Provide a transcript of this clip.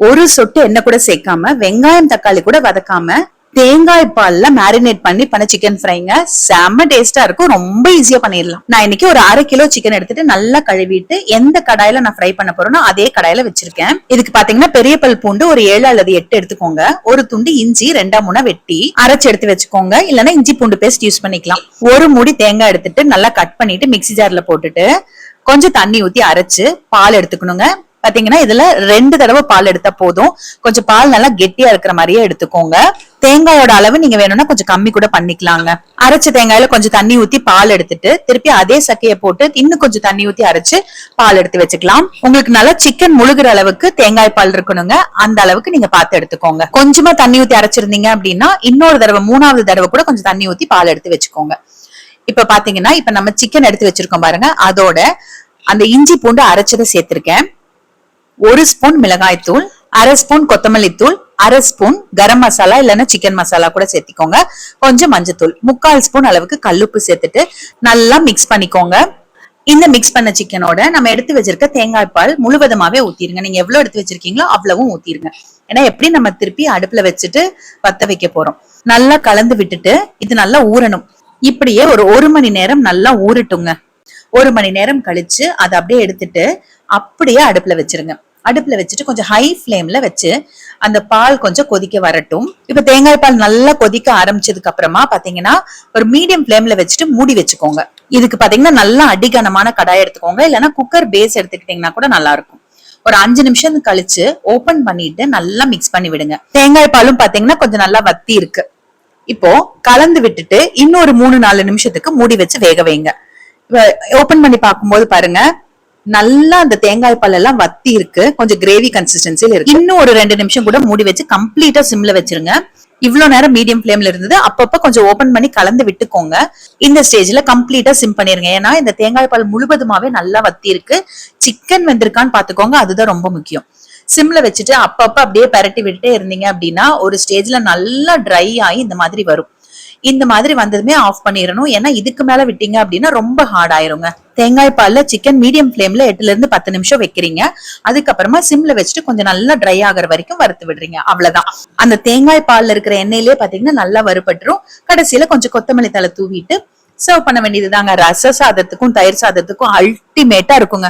ஒரு சொட்டு எண்ணெய் கூட சேர்க்காம வெங்காயம் தக்காளி கூட வதக்காம தேங்காய் பால்ல மேரினேட் பண்ண சிக்கன் ஃப்ரைங்க செம்ம டேஸ்டா இருக்கும். ரொம்ப ஈஸியா பண்ணிடலாம். நான் இன்னைக்கு ஒரு 1/2 கிலோ சிக்கன் எடுத்துட்டு நல்லா கழுவிட்டு எந்த கடாயில நான் ஃப்ரை பண்ண போறேனோ அதே கடாயில வச்சிருக்கேன். இதுக்கு பாத்தீங்கன்னா பெரிய பல் பூண்டு ஒரு 7 அல்லது 8 எடுத்துக்கோங்க. ஒரு துண்டு இஞ்சி 2 வெட்டி அரைச்சு எடுத்து வச்சுக்கோங்க. இல்லைன்னா இஞ்சி பூண்டு பேஸ்ட் யூஸ் பண்ணிக்கலாம். ஒரு மூடி தேங்காய் எடுத்துட்டு நல்லா கட் பண்ணிட்டு மிக்ஸி ஜார்ல போட்டுட்டு கொஞ்சம் தண்ணி ஊத்தி அரைச்சு பால் எடுத்துக்கணுங்க. பாத்தீங்கன்னா இதுல 2 தடவை பால் எடுத்தா போதும். கொஞ்சம் பால் நல்லா கெட்டியா இருக்கிற மாதிரியே எடுத்துக்கோங்க. தேங்காயோட அளவு நீங்க வேணும்னா கொஞ்சம் கம்மி கூட பண்ணிக்கலாங்க. அரைச்ச தேங்காயில கொஞ்சம் தண்ணி ஊத்தி பால் எடுத்துட்டு திருப்பி அதே சக்கையை போட்டு இன்னும் கொஞ்சம் தண்ணி ஊத்தி அரைச்சு பால் எடுத்து வச்சுக்கலாம். உங்களுக்கு நல்லா சிக்கன் முழுகிற அளவுக்கு தேங்காய் பால் இருக்கணுங்க. அந்த அளவுக்கு நீங்க பார்த்து எடுத்துக்கோங்க. கொஞ்சமா தண்ணி ஊத்தி அரைச்சிருந்தீங்க அப்படின்னா இன்னொரு தடவை 3வது தடவை கூட கொஞ்சம் தண்ணி ஊத்தி பால் எடுத்து வச்சுக்கோங்க. இப்ப பாத்தீங்கன்னா இப்ப நம்ம சிக்கன் எடுத்து வச்சிருக்கோம் பாருங்க. அதோட அந்த இஞ்சி பூண்டு அரைச்சதை சேர்த்திருக்கேன். 1 ஸ்பூன் மிளகாய் தூள், 1/2 ஸ்பூன் கொத்தமல்லி தூள், 1/2 ஸ்பூன் கரம் மசாலா இல்லைன்னா சிக்கன் மசாலா கூட சேர்த்திக்கோங்க. கொஞ்சம் மஞ்சத்தூள், 3/4 ஸ்பூன் அளவுக்கு கல்லுப்பு சேர்த்துட்டு நல்லா மிக்ஸ் பண்ணிக்கோங்க. இந்த மிக்ஸ் பண்ண சிக்கனோட நம்ம எடுத்து வச்சிருக்க தேங்காய் பால் முழுவதுமாவே ஊத்திருங்க. நீங்க எவ்வளவு எடுத்து வச்சிருக்கீங்களோ அவ்வளவும் ஊத்திருங்க. ஏன்னா எப்படி நம்ம திருப்பி அடுப்புல வச்சுட்டு வத்த வைக்க போறோம். நல்லா கலந்து விட்டுட்டு இது நல்லா ஊறணும். இப்படியே ஒரு 1 மணி நேரம் நல்லா ஊறட்டுங்க. 1 மணி நேரம் கழிச்சு அதை அப்படியே எடுத்துட்டு அப்படியே அடுப்புல வச்சிருங்க. அடுப்புல வச்சுட்டு கொஞ்சம் ஹை ஃபிளேம்ல வச்சு அந்த பால் கொஞ்சம் கொதிக்க வரட்டும். இப்ப தேங்காய் பால் நல்லா கொதிக்க ஆரம்பிச்சதுக்கு அப்புறமா பாத்தீங்கன்னா ஒரு மீடியம் ஃபிளேம்ல வச்சுட்டு மூடி வச்சுக்கோங்க. இதுக்கு பாத்தீங்கன்னா நல்லா அடிகனமான கடாய் எடுத்துக்கோங்க. இல்லைன்னா குக்கர் பேஸ் எடுத்துக்கிட்டீங்கன்னா கூட நல்லா இருக்கும். ஒரு 5 நிமிஷம் கழிச்சு ஓபன் பண்ணிட்டு நல்லா மிக்ஸ் பண்ணி விடுங்க. தேங்காய் பாலும் பாத்தீங்கன்னா கொஞ்சம் நல்லா வத்தி இருக்கு. இப்போ கலந்து விட்டுட்டு இன்னொரு 3-4 நிமிஷத்துக்கு மூடி வச்சு வேக வைங்க. ஓபன் பண்ணி பார்க்கும்போது பாருங்க நல்லா அந்த தேங்காய் பால் எல்லாம் வத்தி இருக்கு. கொஞ்சம் கிரேவி கன்சிஸ்டன்சில இருக்கு. இன்னும் ஒரு 2 நிமிஷம் கூட மூடி வச்சு கம்ப்ளீட்டா சிம்ல வச்சிருங்க. இவ்வளவு நேரம் மீடியம் ஃபிளேம்ல இருந்தது. அப்பப்ப கொஞ்சம் ஓபன் பண்ணி கலந்து விட்டுக்கோங்க. இந்த ஸ்டேஜ்ல கம்ப்ளீட்டா சிம் பண்ணிருங்க. ஏன்னா இந்த தேங்காய் பால் முழுவதுமாவே நல்லா வத்தி இருக்கு. சிக்கன் வெந்திருக்கான்னு பாத்துக்கோங்க. அதுதான் ரொம்ப முக்கியம். சிம்ல வச்சுட்டு அப்பப்ப அப்படியே பரட்டி விட்டுட்டே இருந்தீங்க அப்படின்னா ஒரு ஸ்டேஜ்ல நல்லா ட்ரை ஆகி இந்த மாதிரி வரும். இந்த மாதிரி வந்ததுமே ஆஃப் பண்ணிடணும். ஏன்னா இதுக்கு மேல விட்டீங்க அப்படின்னா ரொம்ப ஹார்ட் ஆயிருங்க. தேங்காய் பால்ல சிக்கன் மீடியம் ஃபிளேம்ல 8ல இருந்து 10 நிமிஷம் வைக்கிறீங்க. அதுக்கப்புறமா சிம்ல வச்சுட்டு கொஞ்சம் நல்லா ட்ரை ஆகிற வரைக்கும் வறுத்து விடுறீங்க. அவ்வளவுதான். அந்த தேங்காய் பால்ல இருக்கிற எண்ணெயிலேயே பாத்தீங்கன்னா நல்லா வறுபட்டுரும். கடைசியில கொஞ்சம் கொத்தமல்லி தழை தூவிட்டு சர்வ் பண்ண வேண்டியதுதாங்க. ரச சாதத்துக்கும் தயிர் சாதத்துக்கும் அல்டிமேட்டா இருக்குங்க.